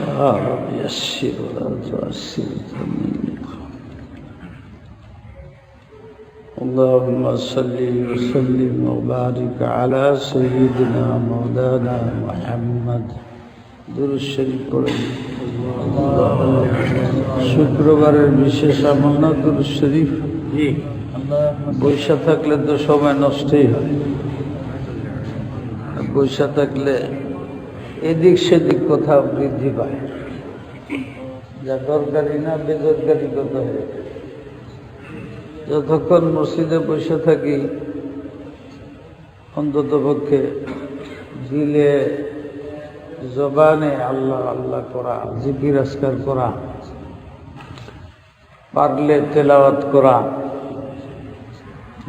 يا رب يسر ولا تعسر اللهم صل وسلم وبارك على سيدنا مولانا محمد দুরূদ শরীফ পড়েন। শুক্রবারের বিশেষ আমন্না দুরূদ শরীফ বৈশা থাকলে তো সময় নষ্টই হয়, বৈশা থাকলে এদিক সেদিক কোথাও বৃদ্ধি পায়, যা দরকারি না বেদরকারি কথা হয়ে। যতক্ষণ মসজিদে বসে থাকি অন্তত পক্ষে দিলে জবানে আল্লাহ আল্লাহ করা, জিকির আজকার করা, পারলে তেলাওয়াত করা।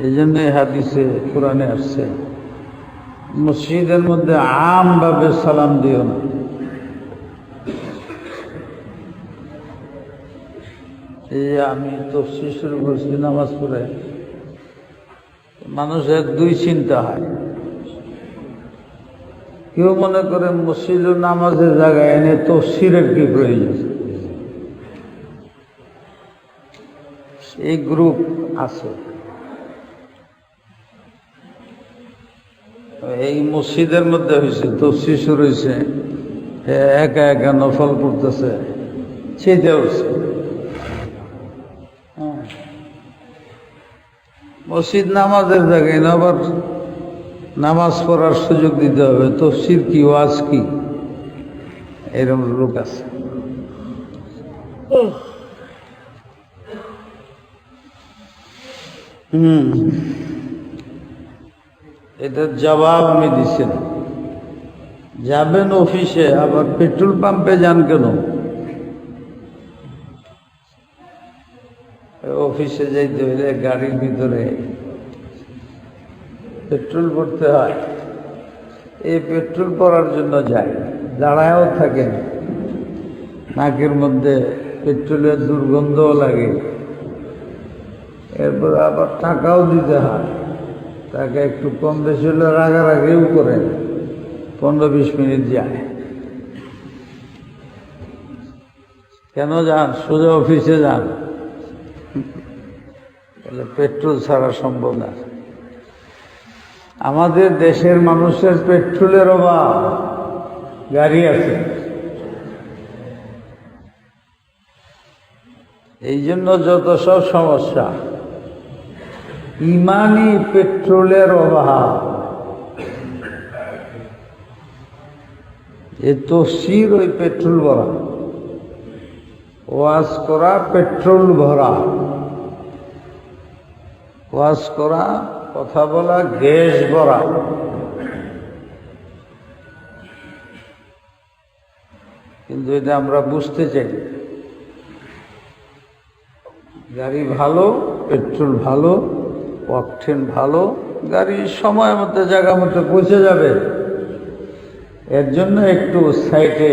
এই জন্যে হাদিসে কোরআনে আসছে মসজিদের মধ্যে আমভাবে সালাম দিও না। এই আমি তফসির শুরু করছি নামাজ পড়ে, মানুষের দুই চিন্তা হয়। কেউ মনে করে মসজিদ নামাজের জায়গায় এনে তফসিরের কি প্রয়োজন, এই গ্রুপ আছে। এই মসজিদের মধ্যে হয়েছে তফসির শুরু হয়েছে, একা একা নফল পড়তেছে, ছেদে উঠছে। মসজিদ নামাজের জায়গায় না আবার নামাজ পড়ার সুযোগ দিতে হবে, তফসির কি ওয়াজ কি, এরকম লোক আছে। এটার জবাব আমি দিছি না। যাবেন অফিসে, আবার পেট্রোল পাম্পে যান কেন? অফিসে যাইতে হইলে গাড়ির ভিতরে পেট্রোল ভরতে হয়। এই পেট্রোল ভরার জন্য যায়, দাঁড়ায়ও থাকেন, নাকের মধ্যে পেট্রোলের দুর্গন্ধও লাগে, এরপর আবার টাকাও দিতে হয়। টাকা একটু কম বেশি হলে রাগারাগিও করেন, 15-20 মিনিট যায়। কেন যান? সোজা অফিসে যান, তাহলে পেট্রোল ছাড়া সম্ভব না। আমাদের দেশের মানুষের পেট্রোলের অভাব, গাড়ি আছে, এই জন্য যত সব সমস্যা। ইমানি পেট্রোলের অভাব। এ তফসির ওই পেট্রোল ভরা, ওয়াজ করা পেট্রোল ভরা, ওয়াজ করা কথা বলা গ্যাস ভরা। কিন্তু এটা আমরা বুঝতে চাই। গাড়ি ভালো, পেট্রোল ভালো, অকটেন ভালো, গাড়ি সময় মতো জায়গা মতো পৌঁছে যাবে, এর জন্য একটু সাইডে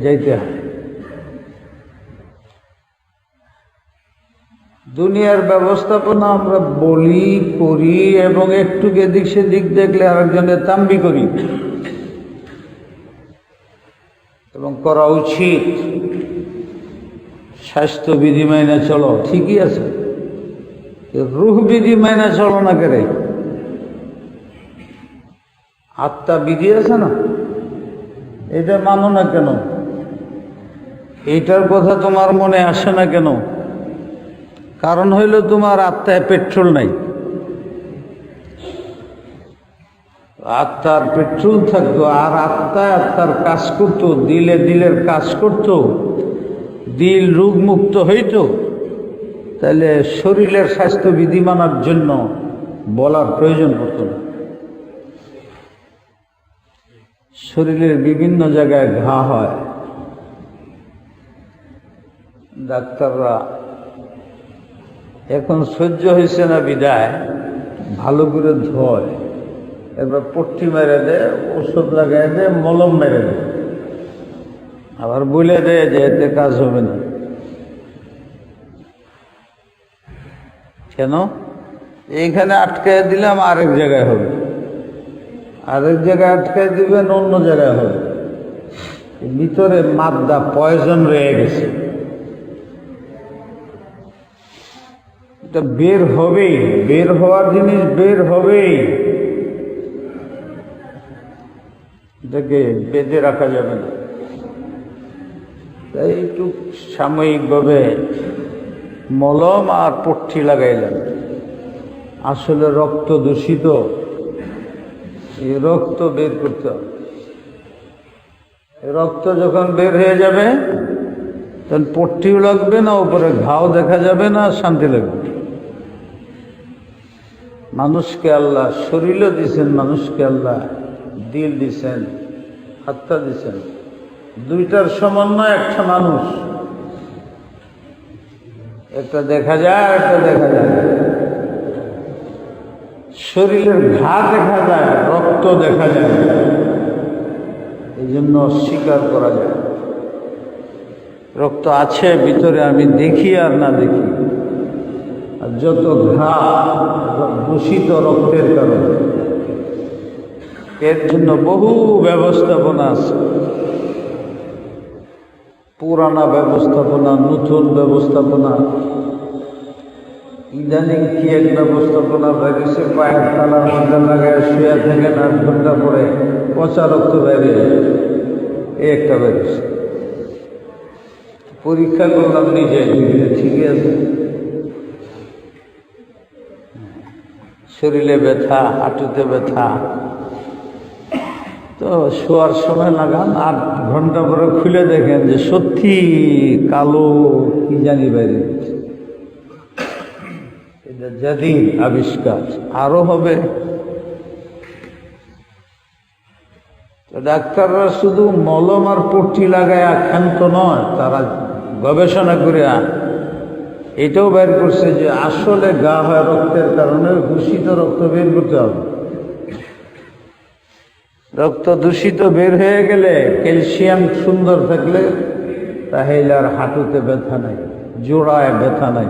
যাইতে হয়। দুনিয়ার ব্যবস্থাপনা আমরা বলি করি এবং একটু এদিক সেদিক দেখলে আরেকজনের তাম্বি করি, এবং করা উচিত। স্বাস্থ্যবিধি মাইনে চলো, ঠিকই আছে, রুহ বিধি মাইনে চলো না করে। আত্মা বিধি আছে না, এটা মানো না কেন? এইটার কথা তোমার মনে আসে না কেন? কারণ হইল তোমার আত্মায় পেট্রোল নাই। আত্মার পেট্রোল থাকতো, আর আত্মায় আত্মার কাজ করতো, দিলে দিলের কাজ করতো, দিল রোগমুক্ত হইত, তাহলে শরীরের স্বাস্থ্যবিধি মানার জন্য বলার প্রয়োজন হতো না। শরীরের বিভিন্ন জায়গায় ঘা হয়, ডাক্তাররা এখন সহ্য হয়েছে না বিদায় ভালো করে ধোয়, এবার পট্টি মেরে দেয়, ওষুধ লাগাই দেয়, মলম মেরে দেয়, আবার বলে দেয় যে এতে কাজ হবে না। কেন? এইখানে আটকায় দিলাম, আরেক জায়গায় হবে, আরেক জায়গায় আটকায় দিবেন, অন্য জায়গায় হবে। ভিতরে মাদ্দা পয়জন রয়ে গেছে, এটা বের হবেই, বের হওয়ার জিনিস বের হবেই, এটাকে বেঁধে রাখা যাবে না। তাই একটু সাময়িকভাবে মলম আর পট্টি লাগাইলেন। আসলে রক্ত দূষিত, এই রক্ত বের করতে হবে। রক্ত যখন বের হয়ে যাবে তখন পট্টিও লাগবে না, উপরে ঘাও দেখা যাবে না, শান্তি লাগবে। মানুষকে আল্লাহ শরীরও দিছেন, মানুষকে আল্লাহ দিল দিছেন, আত্মা দিছেন, দুইটার সমন্বয় একটা মানুষ। একটা দেখা যায়, একটা দেখা যায় না। শরীরের ঘা দেখা যায়, রক্ত দেখা যায়, এই জন্য অস্বীকার করা যায়। রক্ত আছে ভিতরে, আমি দেখি আর না দেখি। আর যত ঘা দূষিত রক্তের কারণে, এর জন্য বহু ব্যবস্থাপনা আছে, পুরানা ব্যবস্থাপনা, নতুন ব্যবস্থাপনা। ইদানিং কি এক ব্যবস্থাপনা বেরিয়েছে, পায়ের তালার মধ্যে লাগায় শুয়ে থেকে 8 ঘন্টা পরে পচা রক্ত বেরিয়ে, এই একটা বেরিয়েছে। পরীক্ষা করলাম নিজে, ঠিকই আছে। শরীরে ব্যথা, হাঁটুতে ব্যথা, তো শোয়ার সময় লাগান, 8 ঘন্টা পরে খুলে দেখেন যে সত্যি কালো কি জানি বাইরে। এটা জাদিদ আবিষ্কার, আরো হবে। তো ডাক্তাররা শুধু মলম আর পট্টি লাগায় ক্ষান্ত নয়, তারা গবেষণা করে এটাও বের করছে যে আসলে গা হয় রক্তের কারণে, দূষিত রক্ত বের করতে হবে। রক্ত দূষিত বের হয়ে গেলে, ক্যালসিয়াম সুন্দর থাকলে, তাহলে আর হাঁটুতে ব্যথা নাই, জোড়ায় ব্যথা নাই।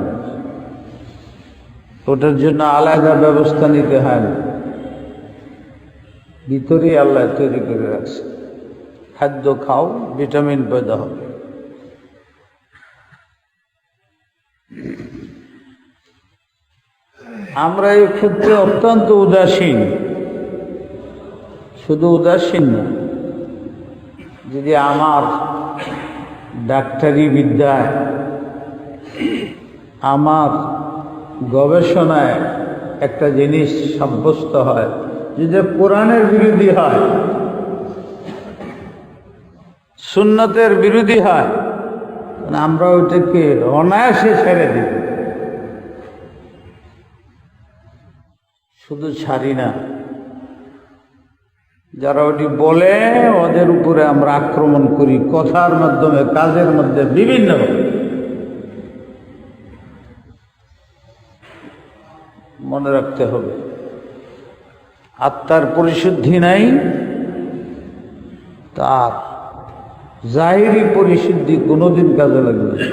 ওটার জন্য আলাদা ব্যবস্থা নিতে হয় না, ভিতরেই আল্লাহ তৈরি করে রাখছে। খাদ্য খাও, ভিটামিন পয়দা হবে। আমরা এই ক্ষেত্রে অত্যন্ত উদাসীন। শুধু উদাসীন না, যদি আমার ডাক্তারি বিদ্যায়, আমার গবেষণায় একটা জিনিস সাব্যস্ত হয়, যদি কোরআনের বিরোধী হয়, সুন্নতের বিরোধী হয়, আমরা ওইটাকে অনায়াসে ছেড়ে দিই। শুধু ছাড়ি না, যারা ওটি বলে ওদের উপরে আমরা আক্রমণ করি, কথার মাধ্যমে, কাজের মধ্যে, বিভিন্ন। মনে রাখতে হবে, আত্মার পরিশুদ্ধি নাই, তার জাহিরি পরিশুদ্ধি কোনোদিন কাজে লাগবে না।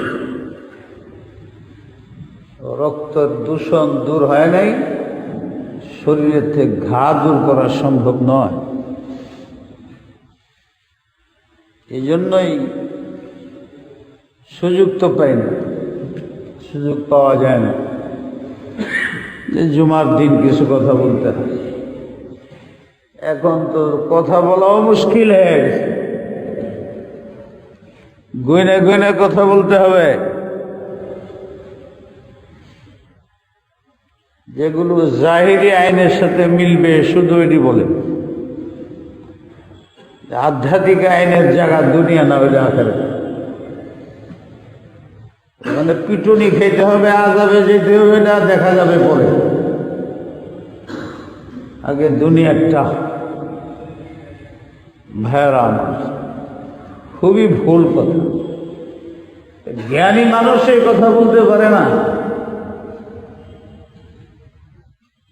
রক্তের দূষণ দূর হয় নাই, শরীরের থেকে ঘা দূর করা সম্ভব নয়। এই জন্যই সুযোগ তো পাই না, সুযোগ পাওয়া যায় না যে জুমার দিন কিছু কথা বলতে হয়। এখন তো কথা বলাও মুশকিল হয়ে গেছে, গুনে গুনে কথা বলতে হবে। যেগুলো জাহিরি আইনের সাথে মিলবে শুধু এটি বলে। আধ্যাত্মিক আইনের জায়গা দুনিয়া না হইলে আখেরাত। মানে পিটুনি খেতে হবে, আযাবে যেতে হবে, না দেখা যাবে পরে। আগে দুনিয়াটা ভাইয়েরা আমার খুবই ভুল কথা। জ্ঞানী মানুষ এই কথা বলতে পারে না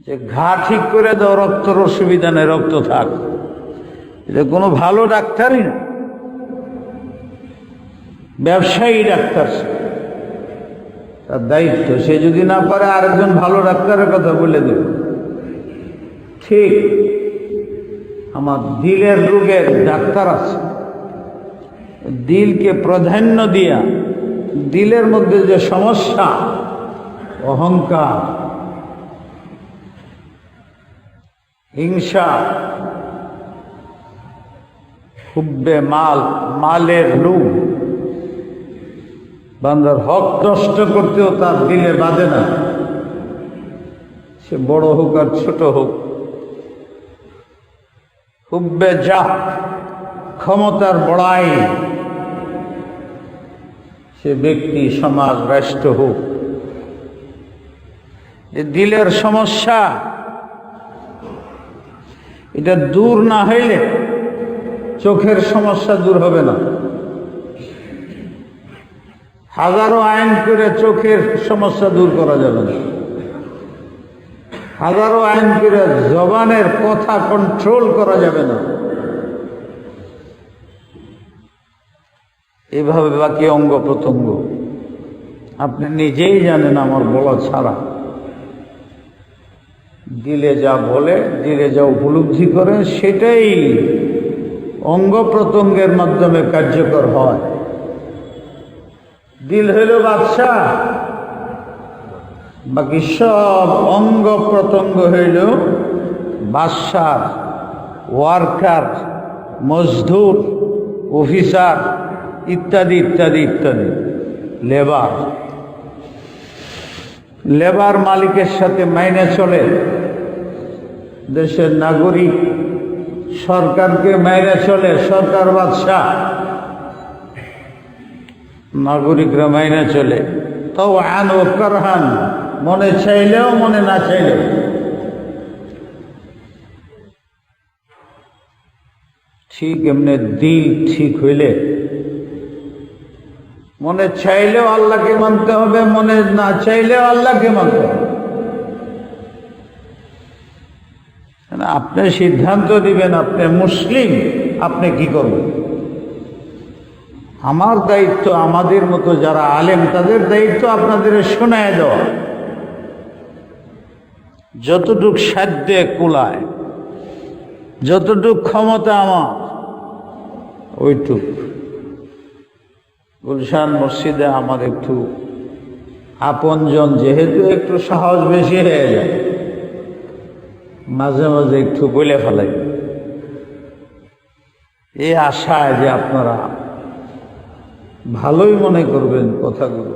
যে ঘা ঠিক করে দাও, রক্তর অসুবিধা নেই, রক্ত থাক। এটা কোনো ভালো ডাক্তারই না, ব্যবসায়ী ডাক্তার। তার দায়িত্ব, সে যদি না পারে আরেকজন ভালো ডাক্তারের কথা বলে দেবে। ঠিক আমার দিলের রোগের ডাক্তার আছে, দিলকে প্রাধান্য দিয়া দিলের মধ্যে যে সমস্যা, অহংকার, হিংসা, হুব্বে মাল, মালের লোভ, বান্দার হক নষ্ট করতেও তার দিলে বাঁধে না, সে বড় হোক আর ছোট হোক। হুব্বে যা, ক্ষমতার বড়াই, সে ব্যক্তি, সমাজ, রাষ্ট্র হোক, দিলের সমস্যা এটা দূর না হইলে চোখের সমস্যা দূর হবে না। হাজারো আইন করে চোখের সমস্যা দূর করা যাবে না, হাজারো আইন করে জবানের কথা কন্ট্রোল করা যাবে না। এভাবে বাকি অঙ্গ প্রত্যঙ্গ আপনি নিজেই জানেন আমার বলা ছাড়া, দিলে যা বলে, দিলে যা উপলব্ধি করে, সেটাই অঙ্গ প্রত্যঙ্গের মাধ্যমে কার্যকর হয়। দিল হইল বাদশাহ, বাকি সব অঙ্গ প্রত্যঙ্গ হইল বাদশার ওয়ার্কার, মজদুর, অফিসার ইত্যাদি ইত্যাদি ইত্যাদি, লেবার। লেবার মালিকের সাথে মাইনে চলে, দেশের নাগরিক সরকারকে মাইনে চলে, সরকার বাদশাহ, নাগরিকরা মাইনে চলে। তাও আন ও করহান, মনে চাইলেও মনে না চাইলেও। ঠিক এমনি দিল ঠিক হইলে মনে চাইলেও আল্লাহকে মানতে হবে, মনে না চাইলেও আল্লাহকে মানতে হবে। আপনি সিদ্ধান্ত দিবেন, আপনি মুসলিম, আপনি কি করবেন। আমার দায়িত্ব, আমাদের মতো যারা আলেম তাদের দায়িত্ব আপনাদের শোনায় দেওয়া, যতটুক সাধ্যে কুলায়, যতটুক ক্ষমতা আমার, ওইটুক। গুলশান মসজিদে আমার একটু আপনজন, যেহেতু একটু সাহস বেশি হয়ে যায়, মাঝে মাঝে একটু বলে ফেলাই, এই আশায় যে আপনারা ভালোই মনে করবেন কথাগুলো।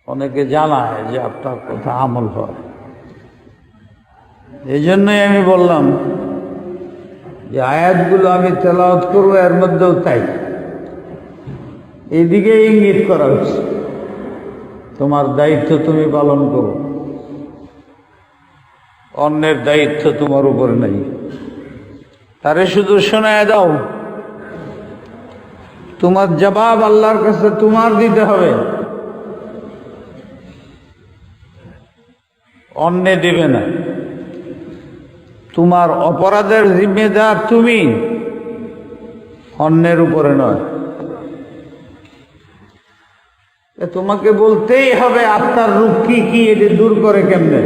অনেকে জানায় যে আপনার কথা আমল হয়, এই জন্যই আমি বললাম যে আয়াতগুলো আমি তেলাওয়াত করবো, এর মধ্যেও তাই এইদিকে ইঙ্গিত করা হচ্ছে, তোমার দায়িত্ব তুমি পালন করো, অন্যের দায়িত্ব তোমার উপরে নাই, তারে শুধু শোনায় দাও। তোমার জবাব আল্লাহর কাছে তোমার দিতে হবে, অন্য দিবে না। তোমার অপরাধের জিম্মেদার তুমি, অন্যের উপরে নয়। তোমাকে বলতেই হবে আত্মার রোগ কি কি, এটি দূর করে কেমনে।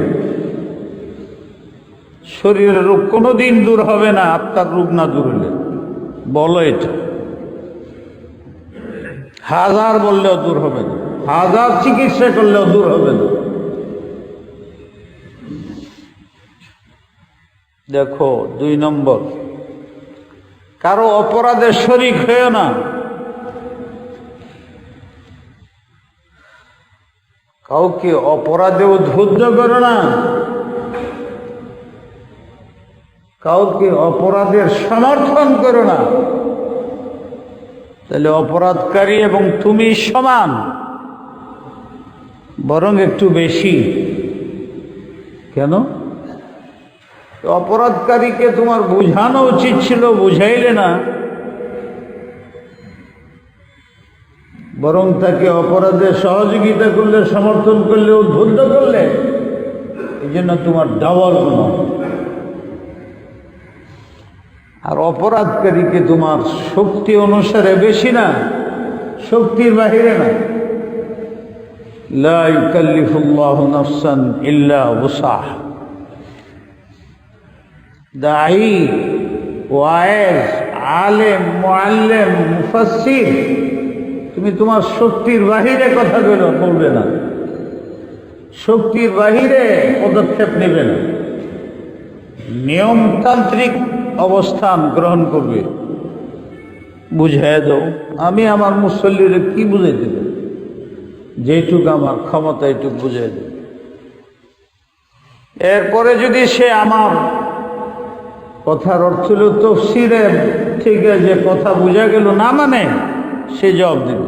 শরীরের রোগ কোনোদিন দূর হবে না আত্মার রোগ না দূর হলে। বলো এটা, হাজার বললেও দূর হবে না, হাজার চিকিৎসা করলেও দূর হবে না। দেখো 2 নম্বর, কারো অপরাধে শরীক হয়েও না। কাউকে অপরাধে উদ্বুদ্ধ করো না, কাউকে অপরাধের সমর্থন করো না, তাহলে অপরাধকারী এবং তুমি সমান, বরং একটু বেশি। কেন? অপরাধকারীকে তোমার বুঝানো উচিত ছিল, বুঝাইলে না, বরং তাকে অপরাধে সহযোগিতা করলে, সমর্থন করলে, উদ্বুদ্ধ করলে, এই জন্য তোমার ডাবল গুনাহ। আর অপরাধকারীকে তোমার শক্তি অনুসারে বেশি না, শক্তির বাহিরে না। লা ইউকাল্লিফুল্লাহু নাফসান ইল্লা উসাহা। দায়ী, ওয়াইজ, আলেম, মুআল্লিম, মুফাসসির, তুমি তোমার শক্তির বাহিরে কথা বলবে না, শক্তির বাহিরে পদক্ষেপ নেবে না, নিয়মতান্ত্রিক অবস্থান গ্রহণ করবে। বুঝাই দাও। আমি আমার মুসল্লিরে কি বুঝাইতে দেব? যেটুক আমার ক্ষমতা এইটুক বুঝাই দেব। এরপরে যদি সে আমার কথার অর্থ হল তাফসীরে থেকে যে কথা বোঝা গেল না মানে, সে জবাব দেবে।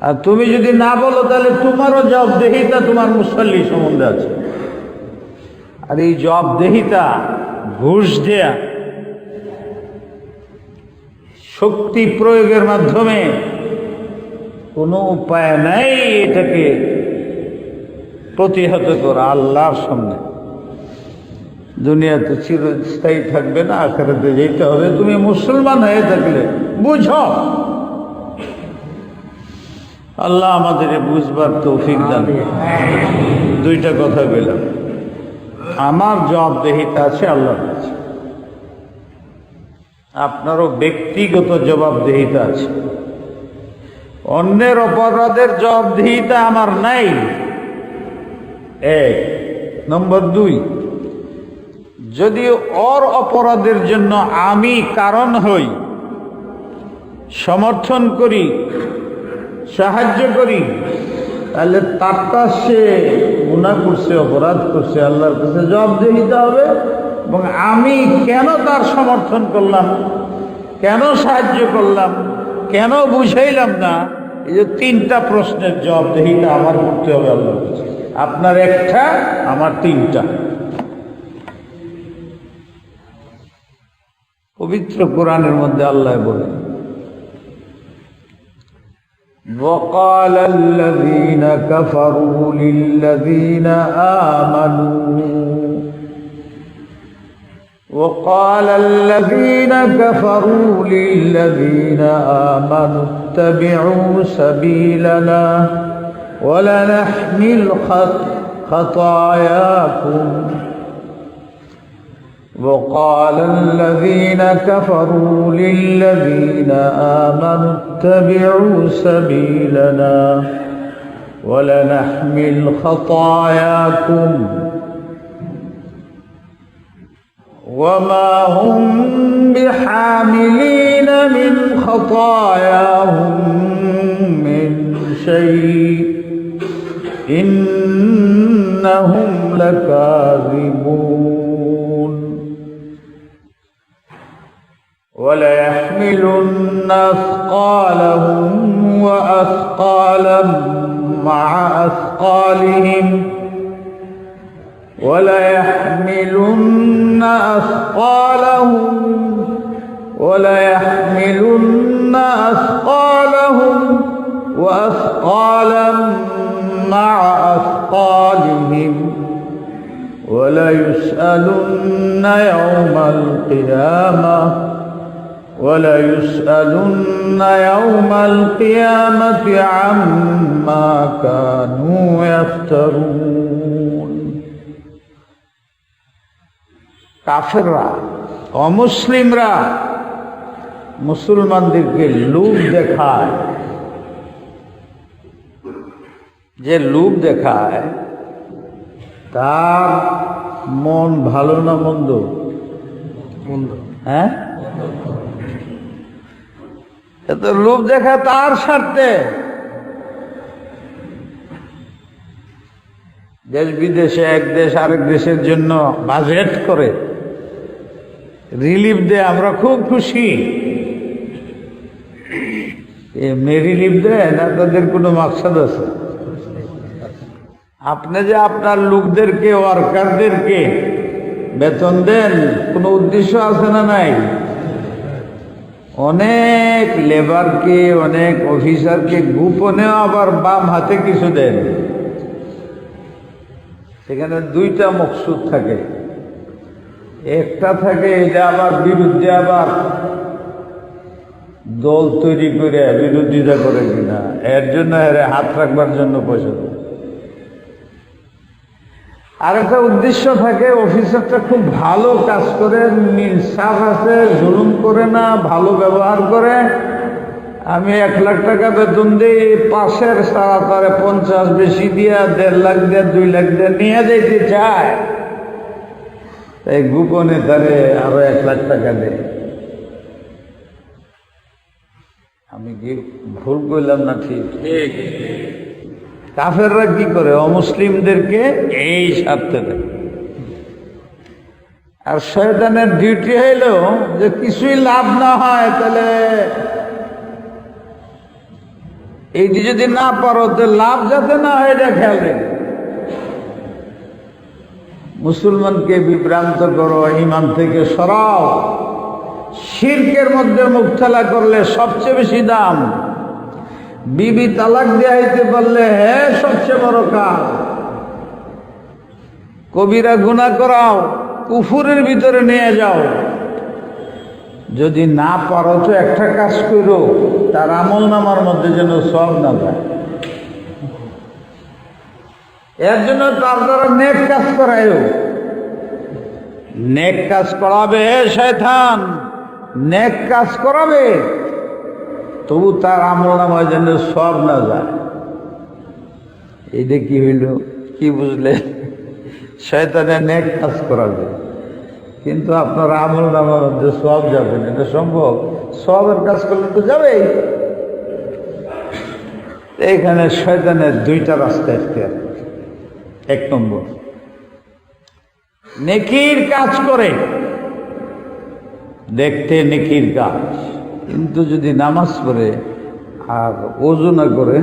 আর তুমি যদি না বলো তাহলে তোমারও জবাবদেহিতা তোমার মুসল্লি সম্বন্ধে আছে। আর এই জবাবদেহিতা ঘুষ দেয়া, শক্তি প্রয়োগের মাধ্যমে কোনো উপায় নাই এটাকে প্রতিহত করা। আল্লাহর সামনে দুনিয়াতে চিরস্থায়ী থাকবে না, আখিরাতে যেতে হবে। তুমি মুসলমান হয়ে থাকলে বুঝো। আল্লাহ আমাদের বুঝবার তৌফিক দান। দুইটা কথা বললাম, আমার জবাবদেহিতা আছে আল্লাহর কাছে, আপনারও ব্যক্তিগত জবাবদেহিতা আছে। অন্যের অপরাধের জবাবদেহিতা আমার নাই। এক নম্বর দুই, যদি ওর অপরাধের জন্য আমি কারণ হই, সমর্থন করি, সাহায্য করি, তাহলে তারটা সে গুনাহ করছে, অপরাধ করছে, আল্লাহর কাছে জবাবদিহিতে হবে। এবং আমি কেন তার সমর্থন করলাম, কেন সাহায্য করলাম, কেন বুঝাইলাম না, এই যে তিনটা প্রশ্নের জবাবদিহিতা আমার করতে হবে আল্লাহর কাছে। আপনার একটা, আমার তিনটা। পবিত্র কোরআনের মধ্যে আল্লাহ বলেন, وقال الذين كفروا للذين آمنوا وقال الذين كفروا للذين آمنوا اتبعوا سبيلنا ولنحمل خطاياكم وقال الذين كفروا للذين آمنوا اتبعوا سبيلنا ولنحمل خطاياكم وما هم بحاملين من خطاياهم من شيء إنهم لكاذبون وليحملن أثقالهم وأثقالا مع أثقالهم وليحملن أثقالهم وأثقالا مع أثقالهم وليسألن يوم القيامة عما كانوا يفترون। কাফেররা, অমুসলিমরা মুসলমানদেরকে লোভ দেখায়। যে লোভ দেখায় তার মন ভালো না মন্দ? হ্যাঁ, এত লোভ দেখায় তার স্বার্থে। দেশ বিদেশে এক দেশ আরেক দেশের জন্য বাজেট করে, রিলিফ দেয়, আমরা খুব খুশি। এমনি রিলিফ দেয় না, তাদের কোনো মাকসাদ আছে? আপনি যে আপনার লোকদেরকে, ওয়ার্কারদেরকে বেতন দেন, কোনো উদ্দেশ্য আছে না নাই? অনেক লেবারকে, অনেক অফিসারকে গোপনেও আবার বাম হাতে কিছু দেন। সেখানে দুইটা মকসুদ থাকে। একটা থাকে এটা আবার বিরুদ্ধে আবার দল তৈরি করে বিরোধিতা করে কিনা, এর জন্য হাত রাখবার জন্য পয়সা দেয়। আরেকটা উদ্দেশ্য থাকে, অফিসারটা খুব ভালো কাজ করে, ইনসাফ আছে, জুলুম করে না, ভালো ব্যবহার করে। আমি 1 লাখ টাকা বেতন দিই, পাশের সারা তারে 50 বেশি দিয়া 1.5 লাখ দিয়া 2 লাখ দিয়া নিয়ে যেতে চায়, তাই গোপনে তারে আরো 1 লাখ টাকা দেয়। আমি কি ভুল করলাম না? ঠিক। কাফেররা কি করে? অমুসলিমদেরকে এই স্বার্থে দেয়। আর শয়তানের ডিউটি হইল যে কিছুই লাভ না হয়, তাহলে এইটি যদি না পারো তো লাভ যাতে না হয় এটা খেয়াল রেখে মুসলমানকে বিভ্রান্ত করো, ইমান থেকে সরাও। শিরকের মধ্যে মুবতালা করলে সবচেয়ে বেশি দাম। বিবি তালাক দেয়া হইতে পারলে হ্যাঁ সবচেয়ে বড় কাজ। কবিরা গুনাহ করাও, কুফুরের ভিতরে নিয়ে যাও। যদি না পারো তো একটা কাজ করো, তার আমল নামার মধ্যে যেন সব না যায়। এর জন্য তার দ্বারা নেক কাজ করায়ও। নেক কাজ করাবে শয়তান, নেক কাজ করাবে, তবু তার আমল নামায় যেন সব না যায়। এইটা কি হইল? কি বুঝলে? শয়তানের নেক কাজ করাবে, কিন্তু আপনার আমল নামার মধ্যে সব যাবে না। এটা সম্ভব? সবের কাজ করলে তো যাবেই। এইখানে শয়তানের 2টা রাস্তা এখতিয়ার। 1 নম্বর, নেকির কাজ করে, দেখতে নেকির কাজ, কিন্তু যদি নামাজ পড়ে আর ওযু না করে,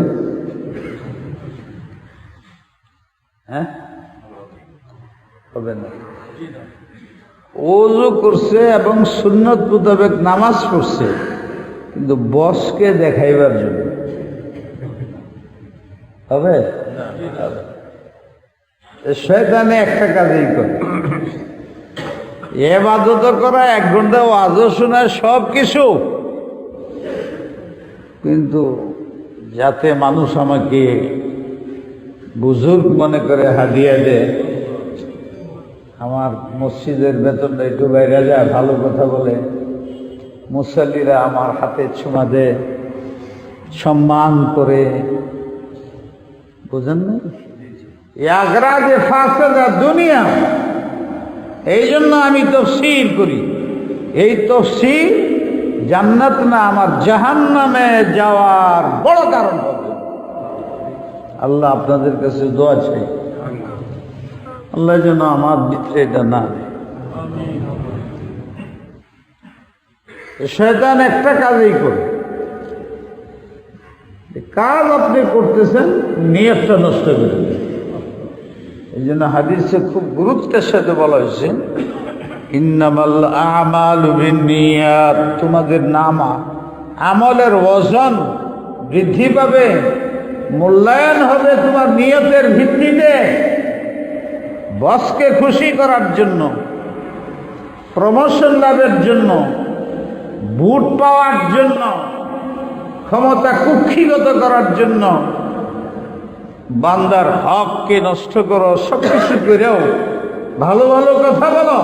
হ্যাঁ হবে না। ওযু করছে এবং সুন্নত মোতাবেক নামাজ পড়ছে, কিন্তু বসকে দেখাইবার জন্য হবে? শয়তানে একটা কাজই করে, ইবাদত করা, 1 ঘন্টা ওয়াজও শোনা, সব কিছু, কিন্তু যাতে মানুষ আমাকে বুজুর্গ মনে করে হাদিয়া দেয়, আমার মসজিদের বেতনটা একটু বাইরে যায়, ভালো কথা বলে, মুসল্লিরা আমার হাতে ছোঁয়া দেয়, সম্মান করে, বুঝেন না? ইয়াগরাজে ফাসাদা দুনিয়া। এই জন্য আমি তাফসীর করি। এই তাফসীর জান্নাত না, আমার জাহান্নামে যাওয়ার বড় কারণ হবে। আল্লাহ আপনাদের কাছে দোয়া চাই, আল্লাহ যেন আমার ভিতরে এটা না। শয়তান একটা কাজই করে, কাজ আপনি করতেছেন, নিয়তটা নষ্ট করে দেন। এই জন্য হাদিসে খুব গুরুত্বের সাথে বলা হয়েছে, ইন্নামাল আমালু বিন্নিয়াত। তোমাদের নামা আমলের ওজন বৃদ্ধি পাবে, মূল্যায়ন হবে তোমার নিয়তের ভিত্তিতে। বসকে খুশি করার জন্য, প্রমোশন লাভের জন্য, ভোট পাওয়ার জন্য, ক্ষমতা কুক্ষিগত করার জন্য বান্দার হককে নষ্ট করো, সবকিছু করেও ভালো ভালো কথা বলো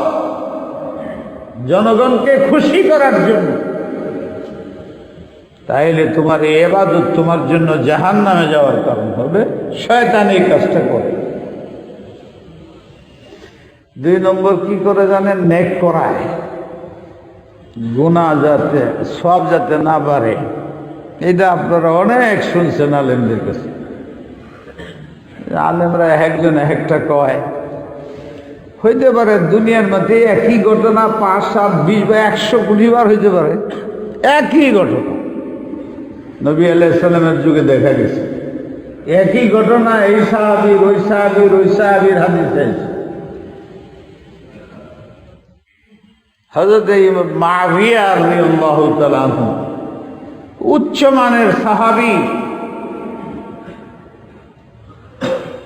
জনগণকে খুশি করার জন্য, তাইলে তোমার এই ইবাদত তোমার জন্য জাহান্নামে যাওয়ার কারণ হবে। শয়তান এই কাজটা করে। 2 নম্বর কি করে জানেন? নেক করায়, গুনাহ যাতে সব যাতে না বাড়ে। এটা আপনারা অনেক শুনছেন আলেমদের কাছে। আলেমরা একজন একটা কয়, হইতে পারে দুনিয়ার মধ্যে একই ঘটনা 5, 7, 20 বা 120 বার হইতে পারে, একই ঘটনা। নবী আলাইহিস সালামের যুগে দেখা গেছে একই ঘটনা, এই সাহাবীর ওই সাহাবীর ওই সাহাবীর হাদিস আছে। হযরত মুআবিয়া রাদিয়াল্লাহু তাআলা আনহু উচ্চমানের সাহাবী।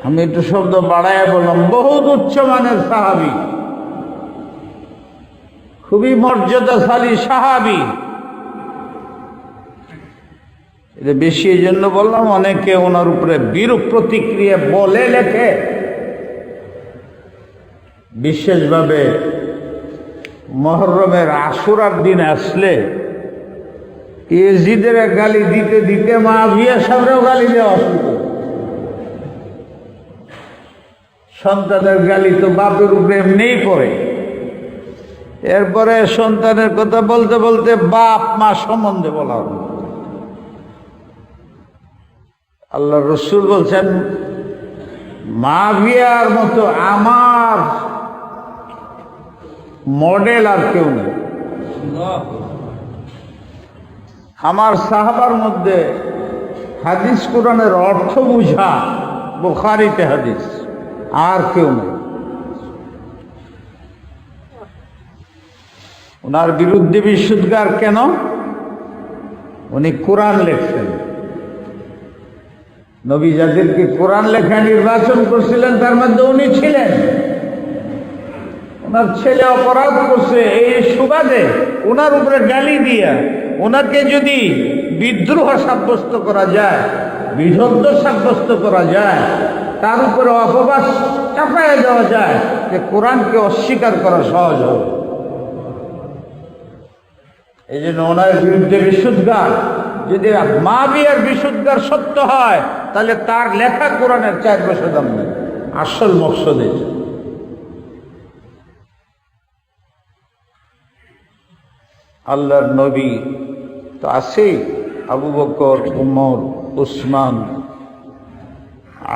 আমি একটু শব্দ বাড়াইয়া বললাম, বহুত উচ্চমানের সাহাবী, খুবই মর্যাদাশালী সাহাবী। এটা বেশি এই জন্য বললাম, অনেকে ওনার উপরে বিরূপ প্রতিক্রিয়া বলে লেখে, বিশেষভাবে মুহররমের আশুরার দিন আসলে ইয়াজিদের গালি দিতে দিতে মুআবিয়া সাহেবও গালি দেওয়া শুরু করে। সন্তানের গালি তো বাপের উপরে এমনিই পড়ে, এরপরে সন্তানের কথা বলতে বলতে বাপ মা সম্বন্ধে বলা হবে। আল্লাহ রসুল বলছেন, মুআবিয়ার মতো আমার মডেল আর কেউ নেই। আমার সাহাবার মধ্যে হাদিস কোরআনের অর্থ বুঝা বুখারীতে হাদিস আর কেউ নেই। ওনার বিরুদ্ধে বিশুদ্ধার কেন? উনি কোরআন লেখছেন। নবী যাদেরকে কোরআন লেখা নির্বাচন করছিলেন তার মধ্যে উনি ছিলেন। ওনার ছেলে অপরাধ করছে, এই সুবাদে ওনার উপরে গালি দিয়া ওনাকে যদি বিদ্রোহ সাব্যস্ত করা যায়, বিধগ্ধ সাব্যস্ত করা যায়, তার উপরে অপবাদ চাপাইয়া দেওয়া যায়, যে কোরআনকে অস্বীকার করা সহজ হবে। এই জন্য ওনার বিরুদ্ধে বিশুদ্ধার, যদি মুআবিয়ার বিশুদ্ধার সত্য হয় তাহলে তার লেখা কোরআনের 4 পয়সা দাম নেই। আসল মকসদ এটা। আল্লাহর নবী তো আছেই, আবু বকর, উমর, উসমান,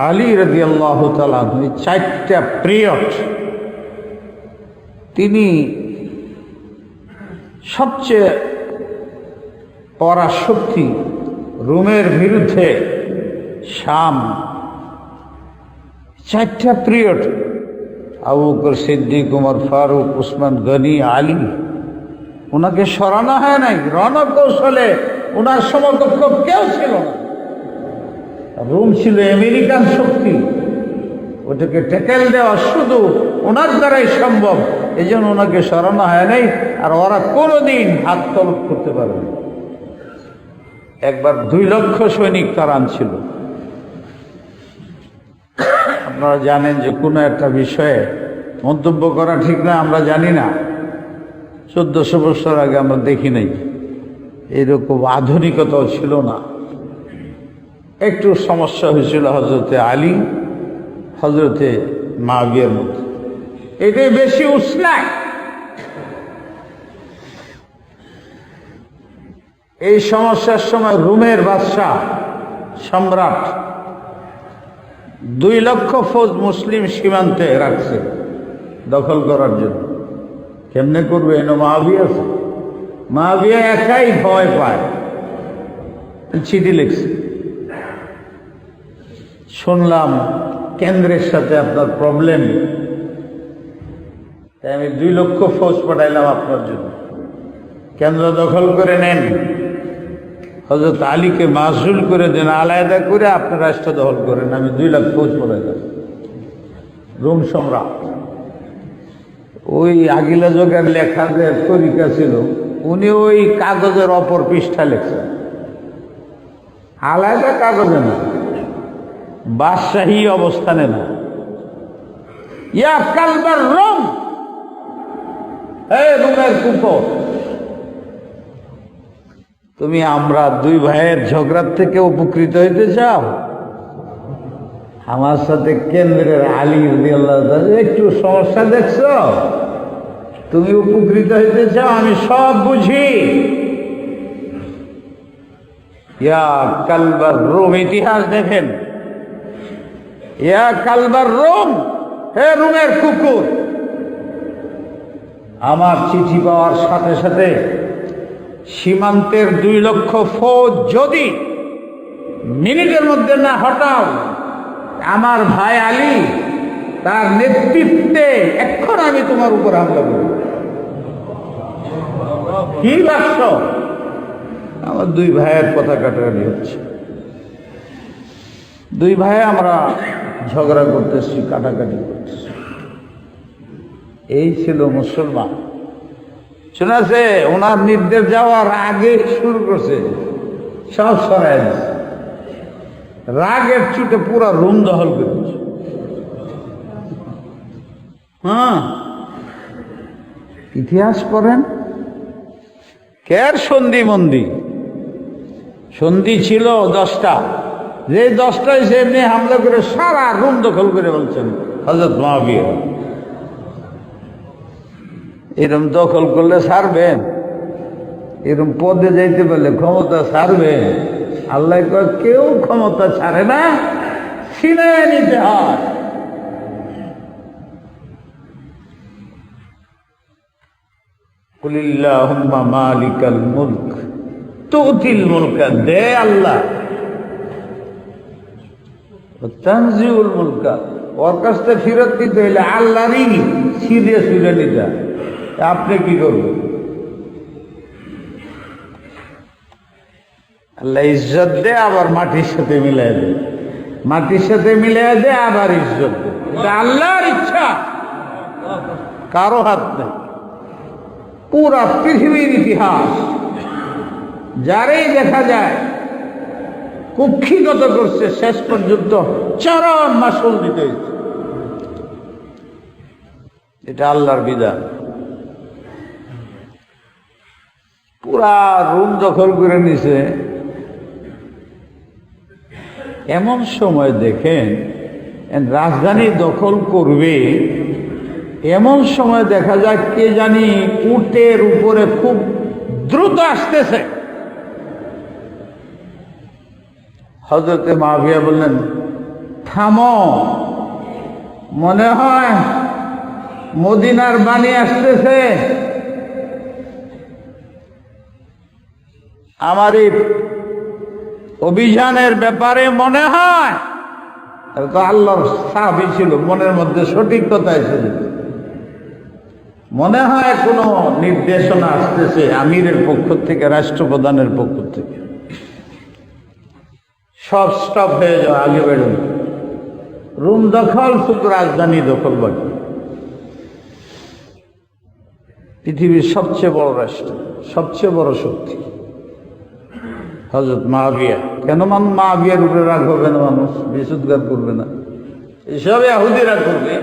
আলী রাদিয়াল্লাহু তাআলা, এই 4টা পিরিয়ড তিনি সবচেয়ে পরাশক্তি। রোমের বিরুদ্ধে শাম, 4টা পিরিয়ড আবু বকর সিদ্দিক, উমর ফারুক, উসমান গনি, আলী, ওনাকে সরানো হয় নাই। রণকৌশলে ওনার সমকক্ষ কেউ ছিল না। রোম ছিল আমেরিকান শক্তি, ওটাকে ট্যাকেল দেওয়া শুধু ওনার দ্বারাই সম্ভব। এই জন্য ওনাকে সরানো হয় নাই, আর ওরা কোনোদিন হাত তলব করতে পারবে না। একবার 2 লক্ষ সৈনিক তার আনছিল। আপনারা জানেন যে কোনো একটা বিষয়ে মন্তব্য করা ঠিক না, আমরা জানি না। 1400 বছর আগে আমরা দেখি নাই, এরকম আধুনিকতাও ছিল না। একটু সমস্যা হয়েছিল হজরতে আলী, হজরতে মুআবিয়ার মধ্যে, এটাই বেশি উসলায়। এই সমস্যার সময় রোমের বাদশাহ সম্রাট 2 লক্ষ ফৌজ মুসলিম সীমান্তে রাখছে দখল করার জন্য। কেমনে করবে? এনে মুআবিয়া আছে, মুআবিয়া একাই ভয় পায়। চিঠি লিখছে, শুনলাম কেন্দ্রের সাথে আপনার প্রবলেম, তাই আমি 2 লক্ষ ফৌজ পাঠাইলাম আপনার জন্য, কেন্দ্র দখল করে নেন, হযরত আলীকে মাসুল করে দেন, আলাদা করে আপনার রাষ্ট্র দখল করেন, আমি 2 লাখ ফৌজ পাঠাইলাম। রোম সম্রাট ওই আগিলা যোগের লেখা যে তরিকা ছিল, উনি ওই কাগজের অপর পৃষ্ঠা লেখছেন, আলাদা কাগজে না, বাদশাহী অবস্থানে না। ইয়া কালবার রোম, হে রোমের কুকুর, তুমি আমরা 2 ভাইয়ের ঝগড়ার থেকে উপকৃত হইতে চাও? আমার সাথে কেন্দ্রের আলী রাদিয়াল্লাহু তাআলা একটু সমস্যা দেখছো? তুমি উপকৃত হইতে চাও? আমি সব বুঝি। ইয়া কালবার রোম, ইতিহাস দেখেন। ইয়া কালবার রোম, হে রোমের কুকুর, আমার চিঠি পাওয়ার সাথে সাথে সীমান্তের 2 লক্ষ ফৌজ যদি মিনিটের মধ্যে না হটাও, আমার ভাই আলী তার নেতৃত্বে এখন আমি তোমার উপর হামলা করব। কি ভাবছ? আমার 2 ভাইয়ের কথা কাটাকাটি হচ্ছে, 2 ভাই আমরা ঝগড়া করতেছি, কাটাকাটি করতেছি। এই ছিল মুসলমান। শোনাছে ওনার নির্দেশ যাওয়ার আগে শুরু করছে, সব সরাই দিচ্ছে, রাগের চুটে পুরা রুম দখল করেছে। হ্যাঁ, ইতিহাস পড়েন। কের সন্ধি মন্দি, সন্ধি ছিল 10টা, যে 10টায় সে এমনি হামলা করে সারা রুম দখল করে বলছেন হযরত মুআবিয়া। এরম দখল করলে ছাড়বেন? এরম পদে যাইতে পারলে ক্ষমতা ছাড়বেন? আল্লাহ কয় কেউ ক্ষমতা ছাড়ে না, ছিনিয়ে নিতে হয়। কুলিল্লাহুম্মা মালিকাল মুলক তুতিল মুলকা, দে আল্লাহ, তানজিউল মুলকা, ওর কাছ থেকে ফিরত দিতে হইলে আল্লাহরই সিরিয়াস ফিরে নিতে। আপনি কি করবেন? আল্লাহ ইজ্জত দে, আবার মাটির সাথে মিলাই দে, মাটির সাথে মিলাই দে, আবার ইজ্জত দে। এটা আল্লাহর ইচ্ছা, কারো হাত নেই। পুরা পৃথিবীর ইতিহাস যারাই দেখা যায় কুক্ষিগত করছে, শেষ পর্যন্ত চরম মাসুল দিতে হয়েছে। এটা আল্লাহর বিধান। পুরা রুম দখল করে নিছে। এমন সময় দেখেন রাজধানী দখল করবে, এমন সময় দেখা যায় কে জানি উটের উপরে খুব দ্রুত আসতেছে। হযরতে মুআবিয়া বললেন, থামো, মনে হয় মদিনার বাণী আসতেছে। আমার এই অভিযানের ব্যাপারে মনে হয়, তো আল্লাহর সাহাবী ছিল, মনের মধ্যে সঠিক কথা এসেছে, মনে হয় কোনো নির্দেশনা আসতেছে আমিরের পক্ষ থেকে, রাষ্ট্রপ্রধানের পক্ষ থেকে। সব স্টপ হয়ে যাও, আগে বেরোন। রুম দখল, শুধু রাজধানী দখল বাকি। পৃথিবীর সবচেয়ে বড় রাষ্ট্র, সবচেয়ে বড় শক্তি হযরত মুআবিয়া। কেন মুআবিয়ার উপরে রাগ হবে না? মানুষ বিশুদ্ধগার করবে না? এসব ইহুদিরা করবে,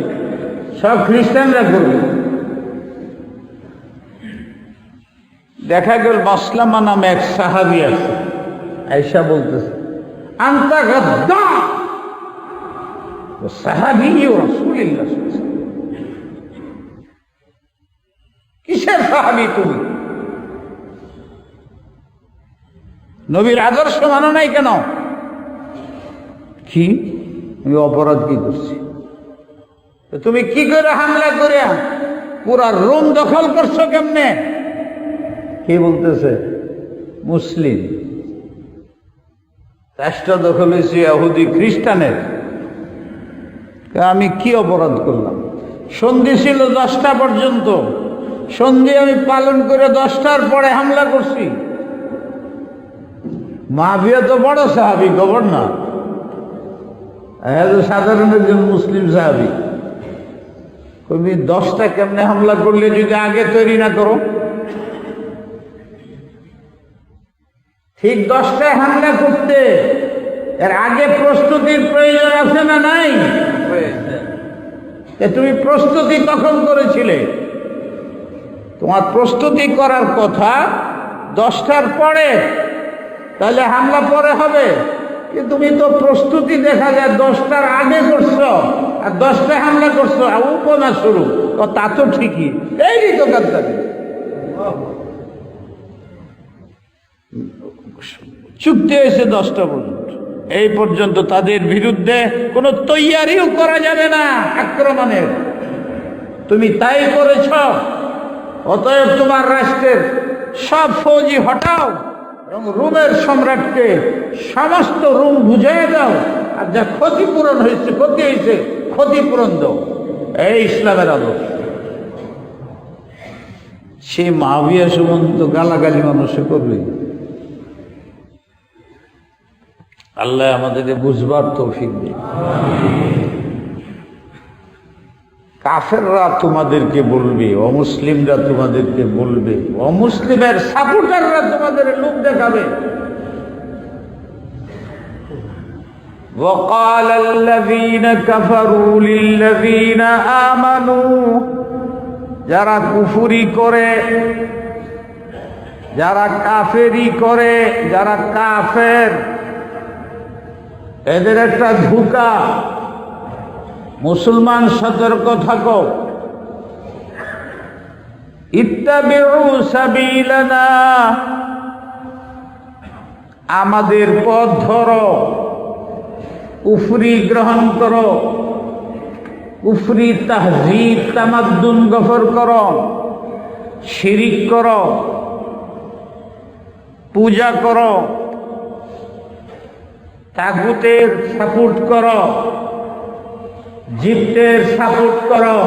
সব খ্রিস্টানরা করবে। দেখা গেল মাসলামা নামে এক সাহাবী আছে, আয়েশা বলতেছে, আনতা গাদ্দার, ও সাহাবী রাসূলুল্লাহ। কিসের সাহাবী তুমি? নবীর আদর্শ মানো নাই কেন? কি আমি অপরাধ কি করছি? তুমি কি করে হামলা করে পুরা রুম দখল করছো কেমনে? কে বলতেছে? মুসলিম। রাষ্ট্র দখল হয়েছে ইহুদি খ্রিস্টানের। আমি কি অপরাধ করলাম? সন্ধি ছিল 10টা পর্যন্ত, সন্ধি আমি পালন করে 10টার পরে হামলা করছি। মুআবিয়া তো বড় সাহাবী, গভর্নর, সাধারণ একজন মুসলিম সাহাবী। তুমি 10টা কেমনে হামলা করলে যদি আগে তৈরি না করো? ঠিক 10টায় হামলা করতে এর আগে প্রস্তুতির প্রয়োজন আছে না নাই? তুমি প্রস্তুতি কখন করেছিলে? তোমার প্রস্তুতি করার কথা 10টার পরে, তাহলে হামলা পরে হবে। কিন্তু তুমি তো প্রস্তুতি দেখা যায় 10টার আগে করছো, আর 10টায় হামলা করছো, আর উপনা শুরু। তা তো ঠিকই, এই তো গাদ্দারি। চুক্তি হয়েছে 10টা পর্যন্ত, এই পর্যন্ত তাদের বিরুদ্ধে কোনো তৈয়ারিও করা যাবে না আক্রমণের। তুমি তাই করেছ। অতএব তোমার রাষ্ট্রের সব ফৌজি হটাও এবং রুমের সম্রাটকে সমস্ত রুম বুঝিয়ে দাও, আর যা ক্ষতিপূরণ হয়েছে, ক্ষতি হয়েছে, ক্ষতিপূরণ দাও। এই ইসলামের আদর্শ। সেই মুআবিয়া সম্বন্ধ গালাগালি মানুষে করবে। আল্লাহ আমাদেরকে বুঝবার তৌফিক দেয়। কাফেররা তোমাদেরকে বলবে, অমুসলিমরা তোমাদেরকে বলবে, অমুসলিমের সাপোর্টাররা তোমাদের লোক দেখাবে, وقال الذين كفروا للذين آمنوا যারা কুফরি করে, যারা কাফেরি করে, যারা কাফের, এদের একটা ধোঁকা। মুসলমান সতর্ক থাকো। ইত্তাবিউ সাবিলানা, আমাদের পথ ধরো, কুফরি গ্রহণ করো, কুফরি তাহজিব তামাদ্দুন গফর করো, শিরিক করো, পূজা করো, তাগুতের সাপোর্ট করো, জিপ্তের সাপোর্ট করো।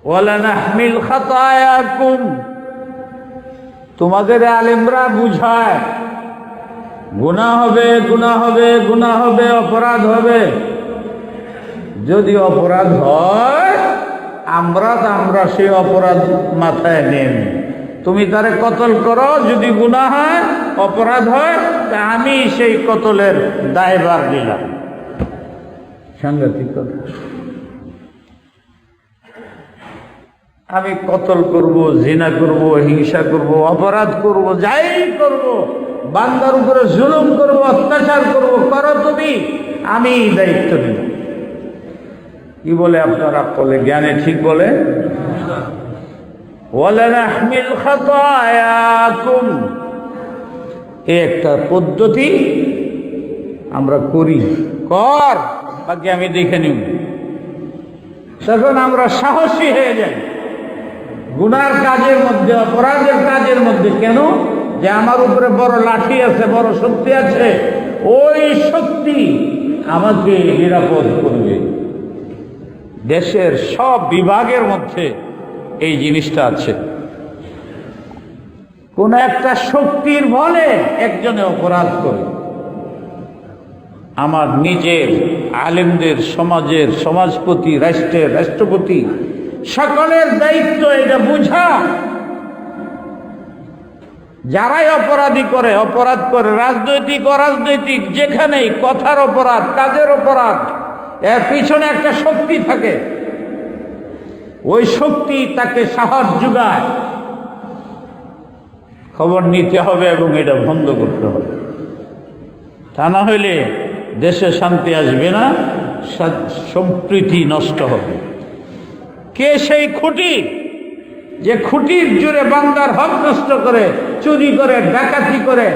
ওয়ালা নাহমিল খাতায়াকুম, তোমাদের আলেমরা বুঝায় গুনাহ হবে, গুনাহ হবে, গুনাহ হবে, অপরাধ হবে। যদি অপরাধ হয় আমরা সেই অপরাধ মাথায় নেন। তুমি তারে কতল করো, যদি গুনাহ হয়, অপরাধ হয়, তা আমি সেই কতলের দায়ভার দিলাম। সাংঘাতিক কথা। আমি কতল করব, জিনা করব, হিংসা করব, অপরাধ করব, যাই করব, বান্দার উপরে জুলুম করব, অত্যাচার করব, করো তুমি, আমি দায়িত্ব নিলাম। কি বলে আপনারা বলে, জ্ঞানে ঠিক বলে, ওয়ালা নাহমিল খাতায়াকুম। এই একটা পদ্ধতি আমরা করি, কর, বাকি আমি দেখে নিব। তখন আমরা সাহসী হয়ে যাই গুনার কাজের মধ্যে, অপরাধের কাজের মধ্যে। কেন? যে আমার উপরে বড় লাঠি আছে, বড় শক্তি আছে, ওই শক্তি আমাকে নিরাপদ করবে। দেশের সব বিভাগের মধ্যে এই জিনিসটা আছে। কোন একটা শক্তির বলে একজনে অপরাধ করে, আমার নিজের, আলেমদের, সমাজের সমাজপতি, রাষ্ট্রের রাষ্ট্রপতি, সকলের দায়িত্ব এটা বুঝা। যারাই অপরাধী করে, অপরাধ করে, রাজনৈতিক অরাজনৈতিক, যেখানেই কথার অপরাধ, কাজের অপরাধ, এর পিছনে একটা শক্তি থাকে। ওই শক্তি তাকে সাহস যোগায়। খবর নিতে হবে এবং এটা বন্ধ করতে হবে। তা না হইলে দেশে শান্তি আসবে না, সম্প্রীতি নষ্ট হবে। কে সেই খুঁটি, যে খুঁটির জুড়ে বান্দার হক নষ্ট করে, চুরি করে, ডাকাতি করে,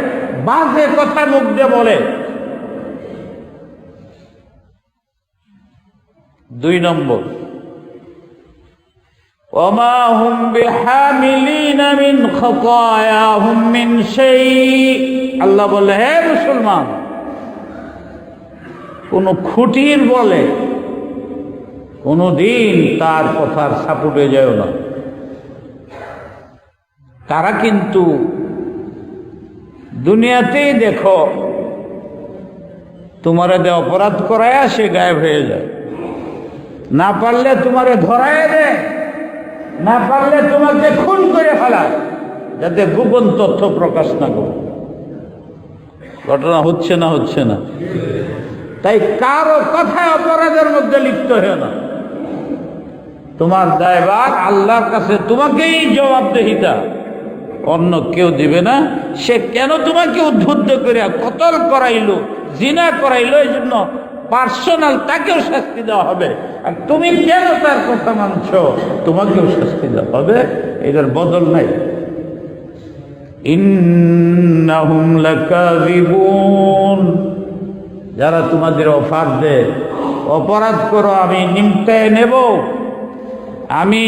বাজে কথা মুখ দিয়ে বলে। 2 নম্বর, ওমা হুম বিহামিলিনা মিন খাতায়াহুম মিন শাই। আল্লাহ বলে, হে মুসলমান, কোন খুঁটির বলে কোনদিন তার কথার সাপোর্টে যায় না। তারা কিন্তু দুনিয়াতেই দেখো, তোমারে দে অপরাধ করায় সে গায়েব হয়ে যায়। না পারলে তোমারে ধরায় দেয়, না পারলে তোমাকে খুন করে ফেলায়, যাতে গোপন তথ্য প্রকাশ না করো। ঘটনা হচ্ছে না, হচ্ছে না? তাই কারো কথায় অপরাধের মধ্যে লিপ্ত হয়ে না। তোমার দায়ভার আল্লাহর কাছে, তোমাকেই জবাবদিহিতা, অন্য কেউ দিবে না। সে কেন তোমাকে উদ্বুদ্ধ করে কতল করাইলো, জিনা করাইলো, এই জন্য পার্সোনাল তাকেও শাস্তি দেওয়া হবে। আর তুমি কেন তার কথা মানছ, তোমাকেও শাস্তি দেওয়া হবে। এটার বদল নাই। ইন্নাহুম লাকাযিবুন, যারা তোমাদের অফার দেয়, অপরাধ করো, আমি নিমটায় নেব, আমি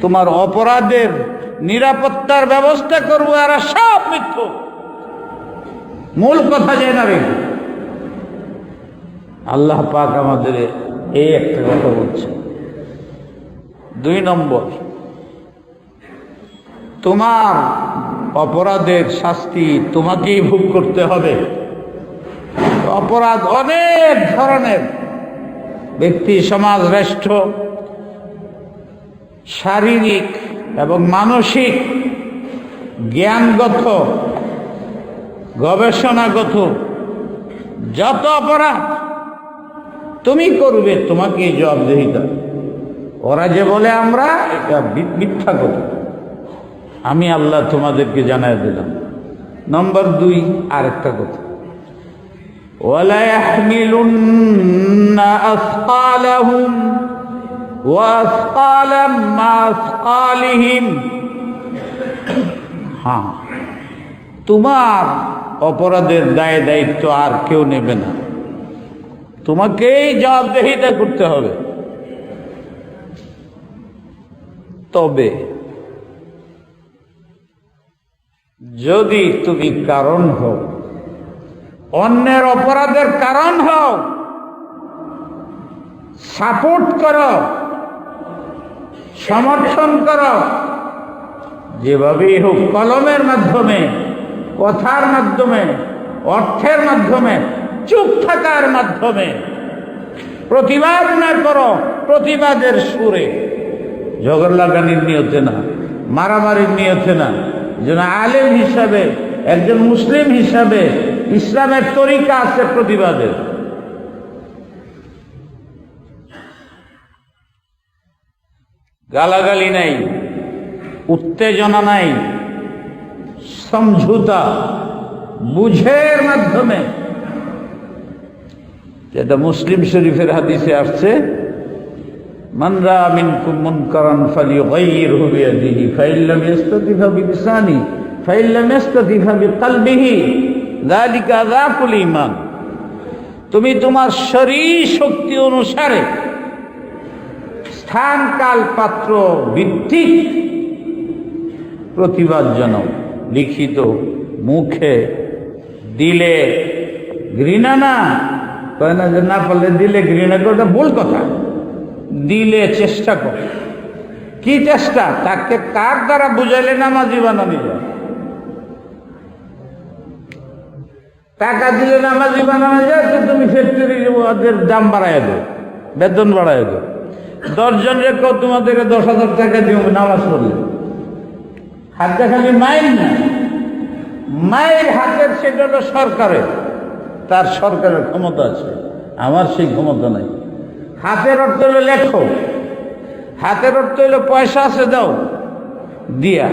তোমার অপরাধের নিরাপত্তার ব্যবস্থা করব, এরা সব মিথ্যু। মূল কথা যায় না রে। আল্লাহ পাক আমাদের এই একটা কথা বলছে। 2 নম্বর, তোমার অপরাধের শাস্তি তোমাকেই ভোগ করতে হবে। অপরাধ অনেক ধরনের, ব্যক্তি, সমাজ, রাষ্ট্র, শারীরিক এবং মানসিক, জ্ঞানগত, গবেষণাগত, যত অপরাধ তুমি করবে তোমাকে জবাবদিহিতা। ওরা যে বলে আমরা, এটা মিথ্যা কথা। আমি আল্লাহ তোমাদেরকে জানাই দিলাম। নম্বর 2, আরেকটা কথা, ওয়ালা ইয়াহমিলুন্না আসকালাহুম ওয়া আসকালাম মা আসকালিহিম। হ্যাঁ, তোমার অপরাধের দায় দায়িত্ব আর কেউ নেবে না, তোমাকেই জবাবদিহিতা করতে হবে। তবে যদি তুমি কারণ হও, অন্যের অপরাধের কারণ হও, সাপোর্ট করো, সমর্থন করো, যেভাবেই হোক, কলমের মাধ্যমে, কথার মাধ্যমে, অর্থের মাধ্যমে, চুপ থাকার মাধ্যমে, প্রতিবাদ না করো, প্রতিবাদের সুরে, ঝগড়া লাগানির নিয়তে না, মারামারির নিয়তে না। যেন আলেম হিসাবে, একজন মুসলিম হিসাবে ইসলামের তরিকা আছে প্রতিবাদের। গালাগালি নাই, উত্তেজনা নাই, সমঝোতা, বুঝের মাধ্যমে। যেটা মুসলিম শরীফের হাদিসে আসছে, মান রাআ মিনকুম মুনকারান ফালিয়ুগাইয়িরহু বিয়াদিহি ফাইন লাম ইস্তাতি ফাবিলিসানি ফাইন লাম ইস্তাতি ফাবিকলবিহি যালিকা যাকুল ঈমান। তুমি তোমার শরীর শক্তি অনুসারে স্থান কাল পাত্র ভিত্তিক প্রতিবাদ জানাও, লিখিত, মুখে, দিলে। ঘৃণা না, কয় না যে না পারলে দিলে ঘৃণা করে, ভুল কথা। দিলে চেষ্টা কর। কি চেষ্টা? তাকে কার দ্বারা বুঝাইলে নামাজি বানানো যায়? টাকা দিলে নামাজি বানানো যায়, তো তুমি ফ্যাক্টরির ওদের দাম বাড়াই দেো, বেতন বাড়াই দেো। 10 জন রেখো, তোমাদের 10,000 টাকা দিব নামাজ পড়লে। হাতটা খালি মায়ের না, মায়ের হাতের, সেটা হলো সরকারের, তার সরকারের ক্ষমতা আছে, আমার সেই ক্ষমতা নাই। হাতের অর্থ হলো লেখো, হাতের অর্থ হলো পয়সা আছে দাও, দিয়া।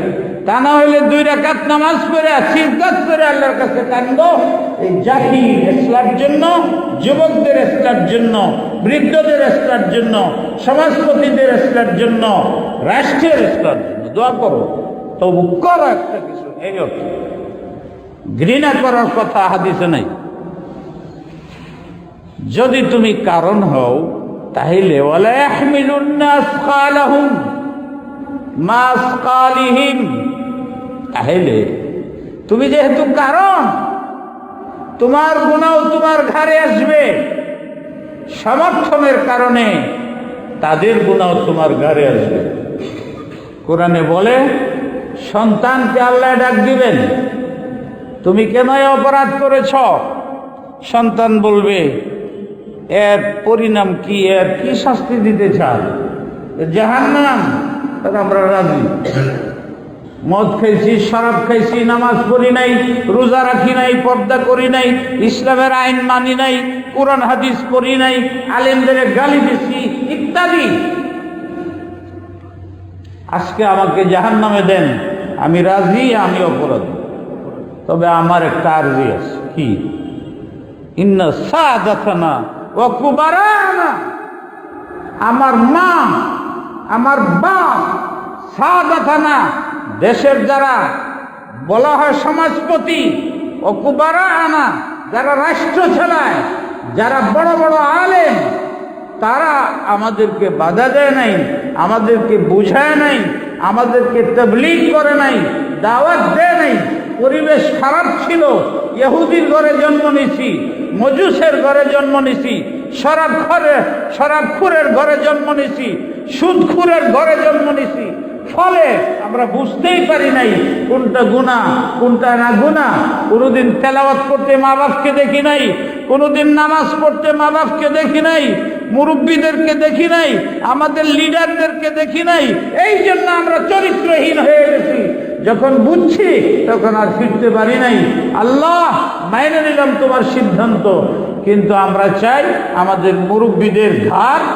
তা না হইলে 2 রাকাত নামাজ পড়ে সিজদা করে আল্লাহর কাছে কান্দো, এই জাতির ইসলামের জন্য, যুবকদের ইসলামের জন্য, বৃদ্ধদের ইসলামের জন্য, সমাজপতিদের ইসলামের জন্য, রাষ্ট্রের ইসলামের জন্য দোয়া করো। তবু করো একটা কিছু, এই অর্থ। ঘৃণা করার কথা হাদিসে নাই। যদি তুমি কারণ হও, তাহলে ওয়ালা ইয়াহমিলুন্না আসকালাহুম মা আসকালিহিম, তাহলে তুমি যেহেতু কারণ, তোমার গুনাহ তোমার ঘাড়ে আসবে। সমর্থনের কারণে তাদের গুনাহ তোমার ঘাড়ে আসবে। কোরআনে বলে, সন্তানকে আল্লাহ ডাক দিবেন, তুমি কেন অপরাধ করেছ? সন্তান বলবে, এর পরিণাম কি, এর কি শাস্তি দিতে চান? জাহান্নাম। আমরা রাজি। মদ খাইছি, শরাব খাইছি, নামাজ পড়ি নাই, রোজা রাখি নাই, পর্দা করি নাই, ইসলামের আইন মানি নাই, কোরআন হাদিস পড়ি নাই, আলেমদের গালি দিছি ইত্যাদি। আজকে আমাকে জাহান্নামে দেন, আমি রাজি, আমি অপরাধী। তবে আমার একটা আরজি আছে, কি? ইন্না সাদাতানা ওয়া কুবারানা, আমার মা, আমার বাপ, সাদাতানা, দেশের যারা বলা হয় সমাজপতি, ও কুবারানা, যারা রাষ্ট্র চালায়, যারা বড় বড় আলেম, তারা আমাদেরকে বাধা দেয় নাই, আমাদেরকে বুঝায় নাই, আমাদেরকে তাবলীগ করে নাই, দাওয়াত দেয় নাই। পরিবেশ খারাপ ছিল, ইহুদির ঘরে জন্ম নিছি, মজুসের ঘরে জন্ম নিছি, শরাবখুরের ঘরে জন্ম নিছি, সুদখুরের ঘরে জন্ম নিছি। ফলে আমরা বুঝতেই পারি নাই কোনটা গুনাহ কোনটা না গুনাহ। কোনোদিন তেলাওয়াত করতে মা বাপকে দেখি নাই, কোনোদিন নামাজ পড়তে মা বাপকে দেখি নাই, মুরব্বীদেরকে দেখি নাই, আমাদের লিডারদেরকে দেখি নাই। এই জন্য আমরা চরিত্রহীন হয়ে গেছি। যখন বুঝছি তখন আর ফিরতে পারি নাই। আল্লাহ, মাইনে নিলাম তোমার সিদ্ধান্ত, কিন্তু আমরা চাই আমাদের মুরব্বীদের ঘাড়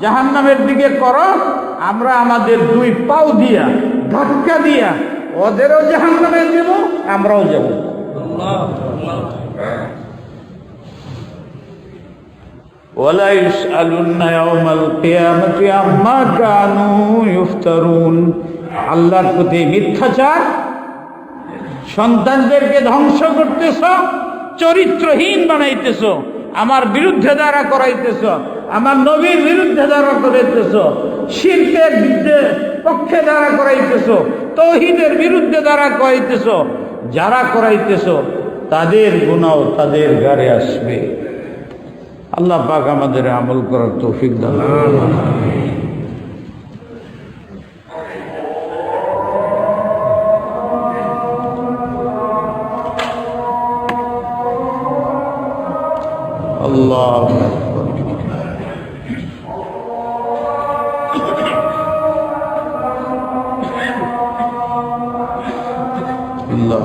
জাহান্নামের দিকে করো, আমরা আমাদের দুই পাও দিয়া ধাক্কা দিয়া ওদেরও জাহান্নামে দেব, আমরাও যাব। ওয়ালা ইসআলুন্না ইয়াওমাল কিয়ামাতি আম্মা কানু ইফতারুন। আল্লাহর প্রতি মিথ্যাচার, সন্তানদেরকে ধ্বংস করতেছ, চরিত্রহীন বানাইতেছ, আমার বিরুদ্ধে দ্বারা করাইতেছ, আমার নবীর বিরুদ্ধে দ্বারা করাইতেছ, শিরকের বিরুদ্ধে পক্ষে দ্বারা করাইতেছ, তাওহীদের বিরুদ্ধে দ্বারা করাইতেছ। যারা করাইতেছ তাদের গুনাহ তাদের ঘাড়ে আসবে। আল্লাহ পাক আমাদের আমল করার তৌফিক দান করুন। আল্লাহ আল্লাহ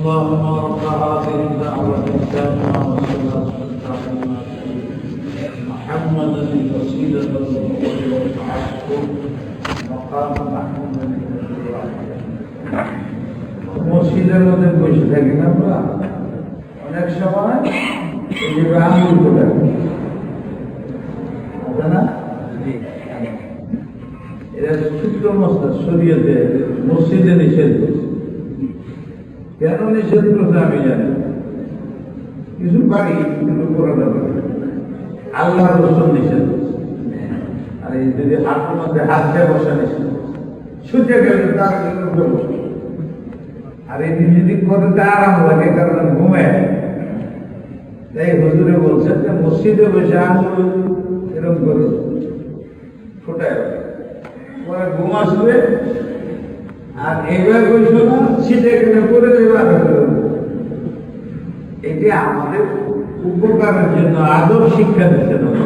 اللهم رب هذه الدعوة التامة والصلاة القائمة محمدا الوسيلة والتعصب مقام محمود মসজিদের মধ্যে বসে থাকি না আমরা, অনেক সময় আঙুল করে না, এরা ছোট্ট মশলা শরীয়তে মসজিদে নিষেধ করছে। কেন নিষেধ করছে আমি জানি, কিছু পারি কিন্তু করাটা পারি। আল্লাহ রসুল নিষেধ করছে। আর এই যদি হাতের মধ্যে হাত দিয়ে বসা নিষেধ, শুতে গেলে তার বসে। আর এই যদি করতে আরাম লাগে কারণ ঘুমে, তাই হুজুরে বলছেন যে মসজিদে বসে আঙুল এরকম করে ফোটায়, পরে ঘুম আসবে। আর এইবার বলছো না, শীতে গেলে করে দেবে। এটি আমাদের উপকারের জন্য আদব শিক্ষা দিতে হবে।